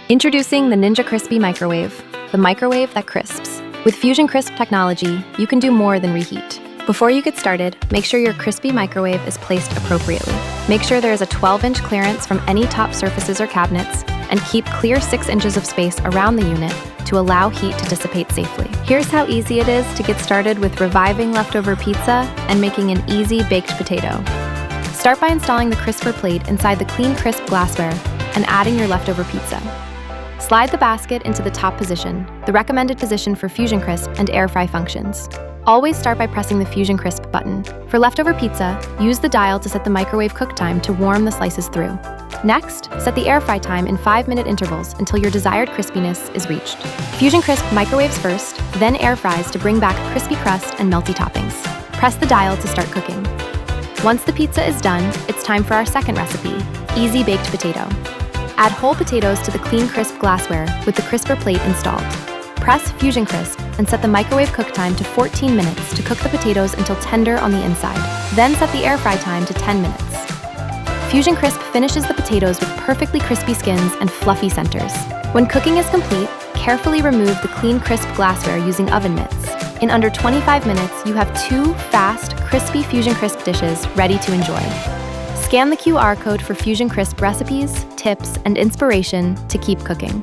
Introducing the Ninja Crispi Microwave, the microwave that crisps. With FusionCrisp Technology, you can do more than reheat. Before you get started, make sure your crispy microwave is placed appropriately. Make sure there is a 12-inch clearance from any top surfaces or cabinets, and keep clear 6 inches of space around the unit to allow heat to dissipate safely. Here's how easy it is to get started with reviving leftover pizza and making an easy baked potato. Start by installing the crisper plate inside the clean crisp glassware and adding your leftover pizza. Slide the basket into the top position, the recommended position for FusionCrisp and air fry functions. Always start by pressing the FusionCrisp button. For leftover pizza, use the dial to set the microwave cook time to warm the slices through. Next, set the air fry time in 5-minute intervals until your desired crispiness is reached. FusionCrisp microwaves first, then air fries to bring back crispy crust and melty toppings. Press the dial to start cooking. Once the pizza is done, it's time for our second recipe, easy baked potato. Add whole potatoes to the clean crisp glassware with the crisper plate installed. Press FusionCrisp and set the microwave cook time to 14 minutes to cook the potatoes until tender on the inside. Then set the air fry time to 10 minutes. FusionCrisp finishes the potatoes with perfectly crispy skins and fluffy centers. When cooking is complete, carefully remove the clean crisp glassware using oven mitts. In under 25 minutes, you have 2 fast, crispy FusionCrisp dishes ready to enjoy. Scan the QR code for FusionCrisp recipes, tips, and inspiration to keep cooking.